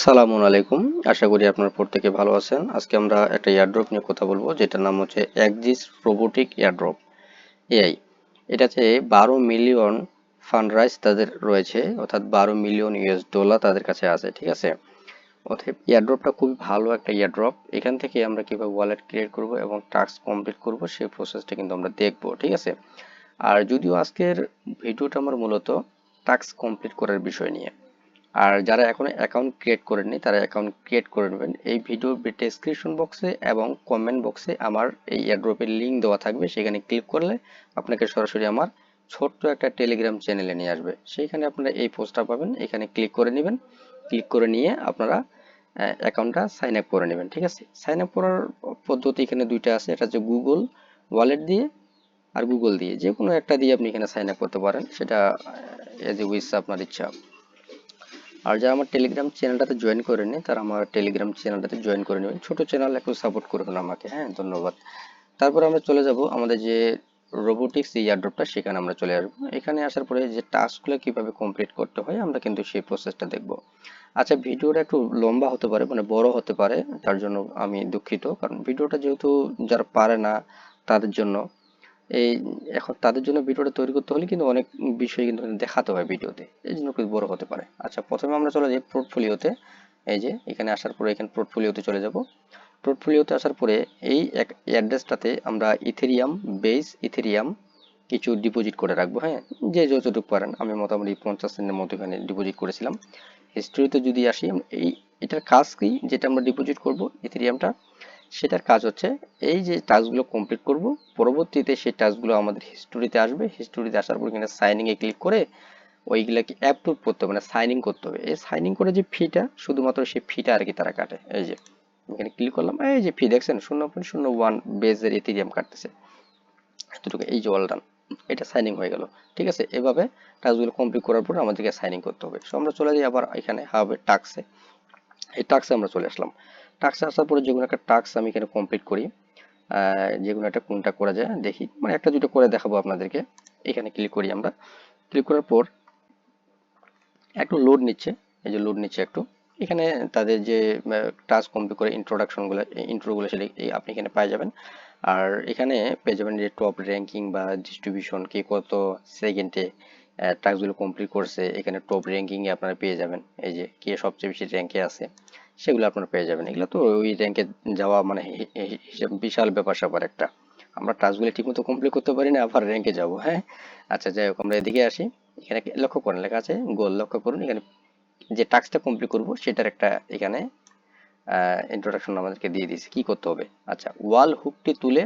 সালামু আলাইকুম। আশা করি আপনারা প্রত্যেকে ভালো আছেন। আজকে আমরা একটা এয়ারড্রপ নিয়ে কথা বলবো, যেটার নাম হচ্ছে এক্সিস রোবোটিক এয়ারড্রপ এআই। এটাতে 12 মিলিয়ন ফান্ড রাইজ তাদের রয়েছে, অর্থাৎ 12 মিলিয়ন US ডলার তাদের কাছে আছে। ঠিক আছে, অতএব এয়ারড্রপটা খুবই ভালো একটা এয়ারড্রপ। এখান থেকে আমরা কিভাবে ওয়ালেট ক্রিয়েট করব এবং টাস্ক কমপ্লিট করব সেই প্রসেসটা কিন্তু আমরা দেখবো। ঠিক আছে, আর যদিও আজকের ভিডিওটা আমার মূলত টাস্ক কমপ্লিট করার বিষয় নিয়ে। আর যারা এখনো অ্যাকাউন্ট ক্রিয়েট করেননি তারা অ্যাকাউন্ট ক্রিয়েট করে নেবেন। এই ভিডিওর ডেসক্রিপশন বক্সে এবং কমেন্ট বক্সে আমার এই এয়ারড্রপের লিঙ্ক দেওয়া থাকবে। সেখানে ক্লিক করলে আপনাকে সরাসরি আমার ছোট্ট একটা টেলিগ্রাম চ্যানেলে নিয়ে আসবে। সেইখানে আপনারা এই পোস্টটা পাবেন, এখানে ক্লিক করে নেবেন। ক্লিক করে নিয়ে আপনারা অ্যাকাউন্টটা সাইন আপ করে নেবেন। ঠিক আছে, সাইন আপ করার পদ্ধতি এখানে দুইটা আছে। এটা হচ্ছে গুগল ওয়ালেট দিয়ে আর গুগল দিয়ে, যে কোনো একটা দিয়ে আপনি এখানে সাইন আপ করতে পারেন। সেটা এজ এ উইস আপনার ইচ্ছা। আর যারা আমার টেলিগ্রাম চ্যানেলটাতে জয়েন করেনি তারা আমার টেলিগ্রাম চ্যানেলটাতে জয়েন করে নেবেন। ছোট চ্যানেল, একটু সাপোর্ট করবেন আমাকে। হ্যাঁ, ধন্যবাদ। তারপর আমরা চলে যাব আমাদের যে রোবোটিক্স এই এয়ারড্রপটা, সেখানে আমরা চলে আসবো। এখানে আসার পরে যে টাস্কগুলো কিভাবে কমপ্লিট করতে হয় আমরা কিন্তু সেই প্রসেসটা দেখব। আচ্ছা, ভিডিওটা একটু লম্বা হতে পারে, মানে বড় হতে পারে, তার জন্য আমি দুঃখিত। কারণ ভিডিওটা যেহেতু যারা পারে না তাদের জন্য এই, এখন তাদের জন্য ভিডিওটা তৈরি করতে হলে কিন্তু অনেক বিষয় কিন্তু দেখাতে হয় ভিডিওতে, এই জন্য খুব বড় হতে পারে। আচ্ছা, প্রথমে আমরা চলে যাই পোর্টফোলিওতে। এই যে এখানে আসার পরে এখানে পোর্টফোলিওতে চলে যাব। পোর্টফোলিওতে আসার পরে এই অ্যাড্রেসটাতে আমরা ইথেরিয়াম, বেস ইথেরিয়াম কিছু ডিপোজিট করে রাখবো। হ্যাঁ, যে যতটুকু পারেন। আমি মোটামুটি 50 সেন্টের মতো এখানে ডিপোজিট করেছিলাম। হিস্ট্রিতে যদি আসি, এই এটার কাজ কি, যেটা আমরা ডিপোজিট করব ইথেরিয়ামটা, সেটার কাজ হচ্ছে এই যে টাস্কগুলো কমপ্লিট করব, পরবর্তীতে সেই টাস্কগুলো আমাদের হিস্টোরিতে আসবে। হিস্টোরিতে আসার পর এখানে সাইনিং এ ক্লিক করে ওইগুলাকে অ্যাপ্রুভ করতে হবে, মানে সাইনিং করতে হবে। এই সাইনিং করে যে ফিটা, শুধুমাত্র সেই ফিটা আর কি তারা কাটে। এই যে এখানে ক্লিক করলাম, এই যে ফি দেখছেন 0.01 বেজের ইথেরিয়াম কাটতেছে এতটুকু। এই যে অল ডান, এটা সাইনিং হয়ে গেল। ঠিক আছে, এভাবে টাস্কগুলো কমপ্লিট করার পর আমাদেরকে সাইনিং করতে হবে। সো আমরা চলে যাই আবার এখানে হবে টাস্কে। এই টাস্কে আমরা চলে আসলাম। টাস্কে আসার পরে যে কোনো একটা টাস্ক আমি এখানে কমপ্লিট করি। যে কোনো একটা কোনটা করা যায় দেখি, মানে একটা দুটো করে দেখাবো আপনাদেরকে। এখানে ক্লিক করি আমরা। ক্লিক করার পর একটু লোড নিচ্ছে, এই যে লোড নিচ্ছে একটু। এখানে তাদের যে টাস্ক কমপ্লিট করে ইন্ট্রোডাকশনগুলো, ইন্ট্রোগুলো সেটা আপনি এখানে পেয়ে যাবেন। আর এখানে পেয়ে যাবেন যে টপ র্যাঙ্কিং বা ডিস্ট্রিবিউশন, কে কত সেকেন্ডে টাস্কগুলো কমপ্লিট করছে। এখানে টপ র্যাঙ্কিংয়ে আপনারা পেয়ে যাবেন এই যে কে সবচেয়ে বেশি র্যাঙ্কে আছে, সেগুলো আপনারা পেয়ে যাবেন। এগুলো তো ওই র্যাঙ্কে যাওয়া মানে হিসেব বিশাল ব্যাপার স্যাপার একটা। আমরা টাস্কগুলো ঠিকমতো কমপ্লিট করতে পারি না, আবার র্যাঙ্কে যাব। হ্যাঁ, আচ্ছা যাই হোক, আমরা এদিকে আসি। এখানে লক্ষ্য করেন লেখা আছে গোল, লক্ষ্য করুন এখানে যে টাস্কটা কমপ্লিট করব সেটার একটা এখানে ইন্ট্রোডাকশন আমাদেরকে দিয়ে দিয়েছে কি করতে হবে। আচ্ছা, ওয়াল হুকটি তুলে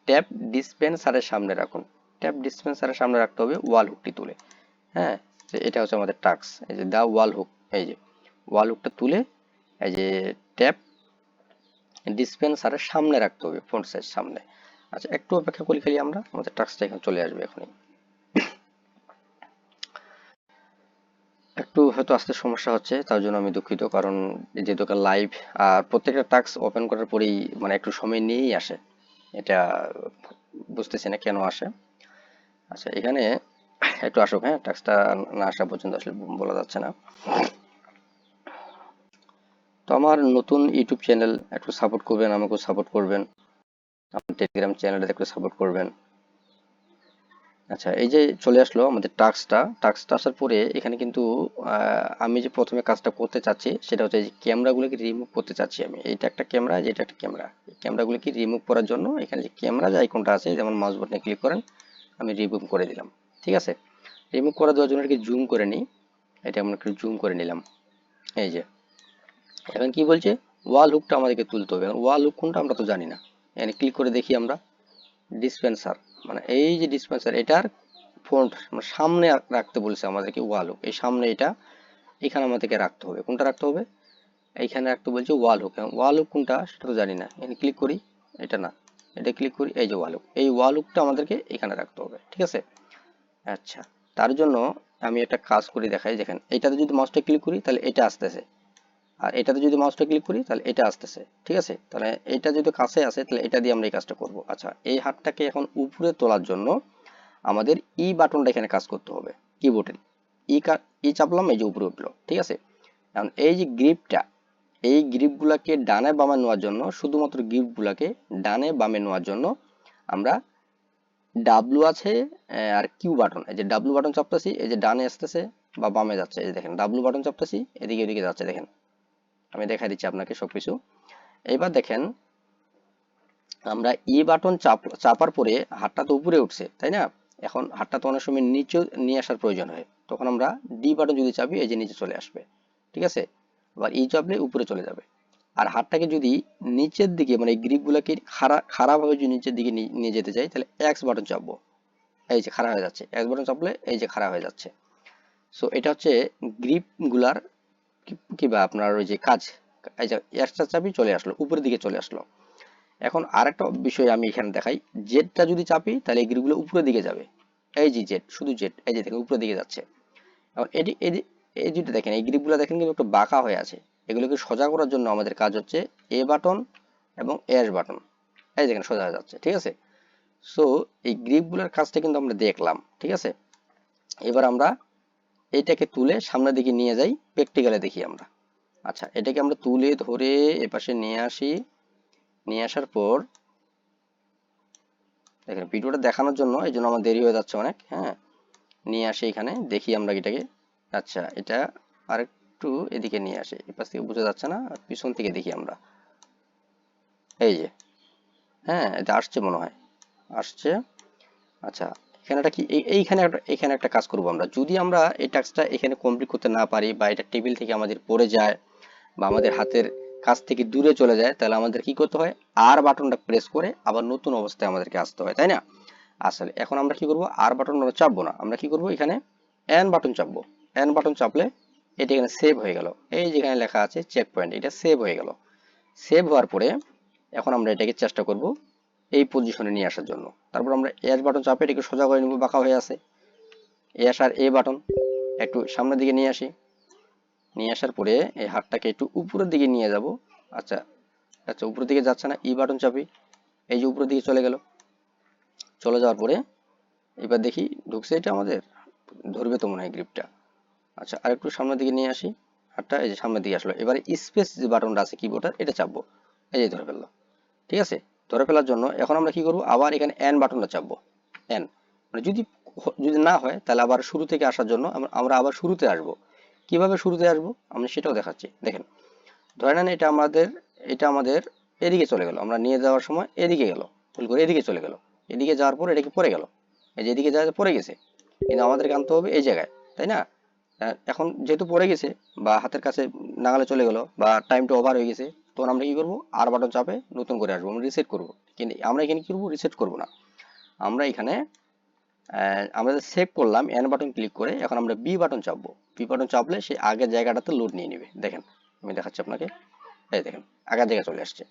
ট্যাপ ডিসপেন্সারের সামনে রাখুন। ট্যাপ ডিসপেন্সারের সামনে রাখতে হবে ওয়াল হুকটি তুলে। হ্যাঁ, তো এটা হচ্ছে আমাদের টাস্ক। এই যে দা ওয়াল হুক, এই যে ওয়াল হুকটা তুলে এই যে ট্যাপ ডিসপেন্সারের সামনে রাখতে হবে, ফ্রন্ট সাইড সামনে। আচ্ছা, একটু অপেক্ষা করি খালি আমরা, আমাদের টাস্কটা এখন চলে আসবে এখনই। একটু হয়তো আসতে সমস্যা হচ্ছে, তার জন্য আমি দুঃখিত। কারণ যেহেতু লাইভ আর প্রত্যেকটা টাস্ক ওপেন করার পরেই মানে একটু সময় নিয়েই আসে, এটা বুঝতেছি না কেন আসে। আচ্ছা, এখানে একটু আসুক। হ্যাঁ, টাস্কটা না আসা পর্যন্ত আসলে বলা যাচ্ছে না। তো আমার নতুন ইউটিউব চ্যানেল, একটু সাপোর্ট করবেন, আমাকেও সাপোর্ট করবেন। আমার টেলিগ্রাম চ্যানেলটা একটু সাপোর্ট করবেন। আচ্ছা, এই যে চলে আসলো আমাদের টাস্কটা আসার পরে এখানে কিন্তু আমি যে প্রথমে কাজটা করতে চাচ্ছি সেটা হচ্ছে যে ক্যামেরাগুলোকে রিমুভ করতে চাচ্ছি আমি। এইটা একটা ক্যামেরা, যেটা একটা ক্যামেরা। ক্যামেরাগুলোকে রিমুভ করার জন্য এখানে যে ক্যামেরা যে আইকনটা আছে, যেমন মাউস বাটনে ক্লিক করেন, আমি রিমুভ করে দিলাম। ঠিক আছে, রিমুভ করে দেওয়ার জন্য একটু জুম করে নিই। এটা আমরা একটু জুম করে নিলাম। এই যে এখন কি বলছে, ওয়াল হুকটা আমাদেরকে তুলতে হবে। ওয়াল হুক কোনটা আমরা তো জানি না। এখানে ক্লিক করে দেখি আমরা, ডিসপেন্সার, মানে এই যে ডিসপেন্সার, এটার ফ্রন্ট মানে সামনে রাখতে বলেছে আমাদেরকে ওয়াল হুক। এই সামনে এটা এখানে আমাদেরকে রাখতে হবে। কোনটা রাখতে হবে? এইখানে রাখতে বলছে ওয়াল হুক। ওয়াল হুক কোনটা সেটা তো জানি না। এখানে ক্লিক করি, এটা না, এটা ক্লিক করি, এই যে ওয়াল হুক। এই ওয়াল হুকটা আমাদেরকে এখানে রাখতে হবে। ঠিক আছে, আচ্ছা, তার জন্য আমি একটা কাজ করে দেখাই। দেখেন, এটাতে যদি মাউসটা ক্লিক করি তাহলে এটা আসতেছে, আর এটাতে যদি মাউসটা ক্লিক করি তাহলে এটা আসতেছে। ঠিক আছে, তাহলে এটা যদি কাছে আসে তাহলে এটা দিয়ে আমরা এই কাজটা করব। আচ্ছা, এই হাতটাকে এখন উপরে তোলার জন্য আমাদের ই বাটনটা এখানে কাজ করতে হবে কিবোর্ডের। ই চাপলাম, এই যে উপরে উঠলো। ঠিক আছে, এখন এই যে গ্রিপটা, এই গ্রিপগুলোকে ডানে বামে নেওয়ার জন্য, শুধুমাত্র গ্রিপগুলোকে ডানে বামে নেওয়ার জন্য আমরা ডাব্লু আছে আর কিউ বাটন, এই যে ডাব্লু বাটন চাপতেছি, এই যে ডানে আসতেছে বা বামে যাচ্ছে, এই যে দেখেন ডাব্লু বাটন চাপতেছি, এদিকে এদিকে যাচ্ছে, দেখেন আমি দেখাই দিচ্ছি আপনাকে সবকিছু। এবার দেখেন আমরা ই বাটন চাপার পরে হাতটা তো উপরে উঠছে, তাই না? এখন হাতটা তো অনেক সময় নিচে নিয়ে আসার প্রয়োজন হয়, তখন আমরা ডি বাটন যদি চাপি, এই যে নিচে চলে আসবে, ঠিক আছে? আবার ই চাপলে উপরে চলে যাবে। আর হাতটাকে যদি নিচের দিকে, মানে এই গ্রিপ গুলাকে খাড়া ভাবে যদি নিচের দিকে নিয়ে যেতে চাই, তাহলে এক্স বাটন চাপবো, এই যে খাড়া হয়ে যাচ্ছে, এক্স বাটন চাপলে এই যে খাড়া হয়ে যাচ্ছে। সো এটা হচ্ছে গ্রিপ গুলার কিবা আপনার ওই যে কাজ। এই যে এক্সটা চাপি চলে আসলো, উপরের দিকে চলে আসলো। এখন আরেকটা বিষয় আমি এখানে দেখাই, জেডটা যদি চাপি তাহলে এই গ্রিপগুলো উপরের দিকে যাবে, এই যে জেড, শুধু জেড, এই যে দেখেন উপরের দিকে যাচ্ছে। এখন এটি এই যেটা দেখেন, এই গ্রিপগুলো দেখেন কিন্তু একটু বাঁকা হয়ে আছে, এগুলোকে সোজা করার জন্য আমাদের কাজ হচ্ছে এ বাটন এবং এস বাটন, এই দেখেন সোজা হয়ে যাচ্ছে, ঠিক আছে? সো এই গ্রিপগুলোর কাজটা কিন্তু আমরা দেখলাম, ঠিক আছে? এবার আমরা এইটাকে তুলে সামনের দিকে নিয়ে যাই, প্র্যাকটিক্যালে দেখি আমরা। আচ্ছা, এটাকে আমরা তুলে ধরে এপাশে নিয়ে আসি, নিয়ে আসার পর দেখেন ভিডিওটা দেখানোর জন্য এই জন্য আমার দেরি হয়ে যাচ্ছে অনেক, হ্যাঁ। নিয়ে আসি এখানে, দেখি আমরা এটাকে। আচ্ছা, এটা আরেকটু এদিকে নিয়ে আসি, এপাশ থেকে বোঝা যাচ্ছে না, পিছন থেকে দেখি আমরা, এই যে, হ্যাঁ এটা আসছে মনে হয়, আসছে। আচ্ছা, এখানে একটা কি, এইখানে একটা কাজ করব আমরা, যদি আমরা এই টাস্কটা এখানে কমপ্লিট করতে না পারি, বা এটা টেবিল থেকে আমাদের পড়ে যায়, বা আমাদের হাতের কাছ থেকে দূরে চলে যায়, তাহলে আমাদের কি করতে হয়, আর বাটনটা প্রেস করে আবার নতুন অবস্থায় আমাদেরকে আসতে হয়, তাই না? আসলে এখন আমরা কি করব, আর বাটন আমরা চাপবো না, আমরা কি করব, এখানে এন বাটন চাপবো। এন বাটন চাপলে এটা এখানে সেভ হয়ে গেল, এই যেখানে লেখা আছে চেক পয়েন্ট, এটা সেভ হয়ে গেল। সেভ হওয়ার পরে এখন আমরা এটাকে চেষ্টা করব এই পজিশনে নিয়ে আসার জন্য। তারপর আমরা এস বাটন চাপে এটাকে সোজা করে নিব, বাঁকা হয়ে আছে। এস আর এ বাটন একটু সামনের দিকে নিয়ে আসি, নিয়ে আসার পরে এই হাতটাকে একটু উপরের দিকে নিয়ে যাব। আচ্ছা, আচ্ছা উপরের দিকে যাচ্ছে না, ই বাটন চাপি, এই যে উপরের দিকে চলে গেল। চলে যাওয়ার পরে এবার দেখি ঢুকছে এটা আমাদের, ধরবে তো মনে হয় গ্রিপটা। আচ্ছা, আর একটু সামনের দিকে নিয়ে আসি হাতটা, এই যে সামনের দিকে আসলো। এবারে স্পেস যে বাটনটা আছে কিবোর্ডের, এটা চাপবো, এই যে ধরে ফেললো, ঠিক আছে? ধরে ফেলার জন্য এখন আমরা কি করব, আবার এখানে এন বাটনটা চাপবো, এন, মানে যদি যদি না হয় তাহলে আবার শুরু থেকে আসার জন্য আমরা আবার শুরুতে আসব। কিভাবে শুরুতে আসব আমি সেটাও দেখাচ্ছি, দেখেন। ধরে নেন এটা আমাদের এদিকে চলে গেল, আমরা নিয়ে যাওয়ার সময় এদিকে গেল, ভুল করে এদিকে চলে গেল, এদিকে যাওয়ার পর এদিকে পড়ে গেল, এই যে এদিকে যাওয়া পড়ে গেছে, কিন্তু আমাদেরকে আনতে হবে এই জায়গায়, তাই না? এখন যেহেতু পড়ে গেছে বা হাতের কাছে নাগালে চলে গেল বা টাইমটা ওভার হয়ে গেছে, তখন আমরা কি করব, আর বাটন চাপে নতুন করে আসবো, আমরা রিসেট করব। কিন্তু আমরা এখানে কি করবো, রিসেট করব না, আমরা এখানে আমরা সেভ করলাম এন বাটন ক্লিক করে, এখন আমরা বি বাটন চাপবো। বি বাটন চাপলে সে আগের জায়গাটাতে লোড নিয়ে নেবে, দেখেন আমি দেখাচ্ছি আপনাকে, এই দেখেন আগের জায়গায় চলে আসছে।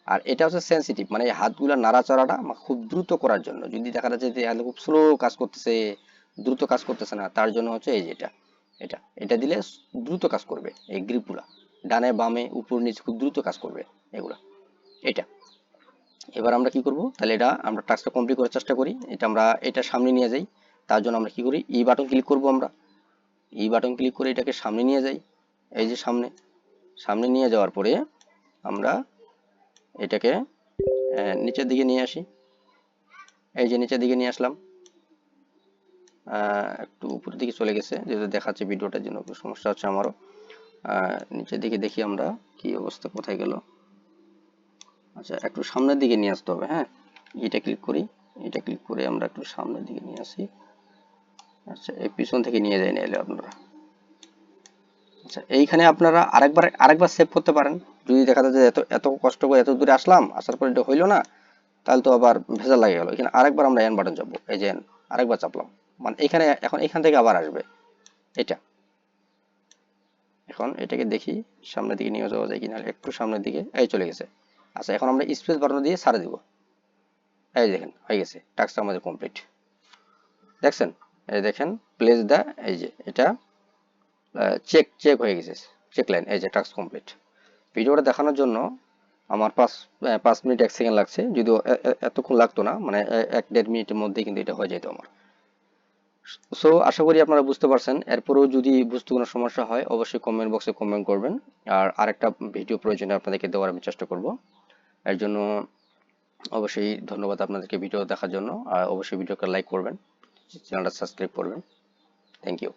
আর এটা হচ্ছে সেন্সিটিভ, মানে এই হাতগুলা নাড়াচাড়াটা খুব দ্রুত করার জন্য, যদি দেখা যাচ্ছে যে খুব স্লো কাজ করতেছে, দ্রুত কাজ করতেছে না, তার জন্য হচ্ছে এই যে এটা এটা দিলে দ্রুত কাজ করবে, এই গ্রিপগুলা ডানে বামে উপর নিচে খুব দ্রুত কাজ করবে এগুলা, এটা। এবার আমরা কি করব, তাহলে এটা আমরা টাস্কটা কমপ্লিট করার চেষ্টা করি, এটা আমরা এটা সামনে নিয়ে যাই। তার জন্য আমরা কি করি, ই বাটন ক্লিক করব, আমরা ই বাটন ক্লিক করে এটাকে সামনে নিয়ে যাই, এই যে সামনে, সামনে নিয়ে যাওয়ার পরে আমরা এটাকে নিচের দিকে নিয়ে আসি, এই যে নিচের দিকে নিয়ে আসলাম। একটু উপরের দিকে চলে গেছে, যেহেতু দেখাচ্ছে ভিডিওটার জন্য একটু সমস্যা হচ্ছে আমারও। নিচের দিকে দেখি আমরা কি অবস্থা, কোথায় গেল। আচ্ছা, একটু সামনের দিকে নিয়ে আসতে হবে, হ্যাঁ। এটা ক্লিক করি, এটা ক্লিক করে আমরা একটু সামনের দিকে নিয়ে আসি। আচ্ছা, এই পিছন থেকে নিয়ে যাই নাইলে আপনারা। আচ্ছা, এইখানে আপনারা আরেকবার সেভ করতে পারেন, যদি দেখা যায় যে এত এত কষ্ট করে এত দূরে আসলাম, আসার পর এটা হইলো না, তাহলে তো আবার ভেজাল লাগে গেল। এখানে আরেকবার আমরা এন বাটন চাপবো, এই যে এন, আরেকবার চাপলাম, মানে এখানে এখন এখান থেকে আবার আসবে এটা। এখন এটাকে দেখি সামনের দিকে নিয়ে যাওয়া যায় কিনা, একটু সামনের দিকে, এই চলে গেছে। আচ্ছা, এখন আমরা স্পেস বাটন দিয়ে ছাড়ে দিব, এই দেখেন হয়ে গেছে, টাস্কটা আমাদের কমপ্লিট। দেখছেন, এই দেখেন প্লেস দা, এই যে এটা চেক চেক হয়ে গেছে, চেক লাইন, এই যে টাস্ক কমপ্লিট। ভিডিওটা দেখানোর জন্য আমার 5 মিনিট 1 সেকেন্ড লাগছে, যদিও এতক্ষণ লাগতো না, মানে 1-1.5 মিনিটের মধ্যে কিন্তু এটা হয়ে যেত আমার। সো আশা করি আপনারা বুঝতে পারছেন। এরপরেও যদি বুঝতে কোনো সমস্যা হয় অবশ্যই কমেন্ট বক্সে কমেন্ট করবেন। আর আরেকটা ভিডিও প্রয়োজনে আপনাদেরকে দেওয়ার আমি চেষ্টা করব। এর জন্য অবশ্যই ধন্যবাদ আপনাদেরকে ভিডিও দেখার জন্য। আর অবশ্যই ভিডিওকে লাইক করবেন, চ্যানেলটা সাবস্ক্রাইব করবেন। Thank you.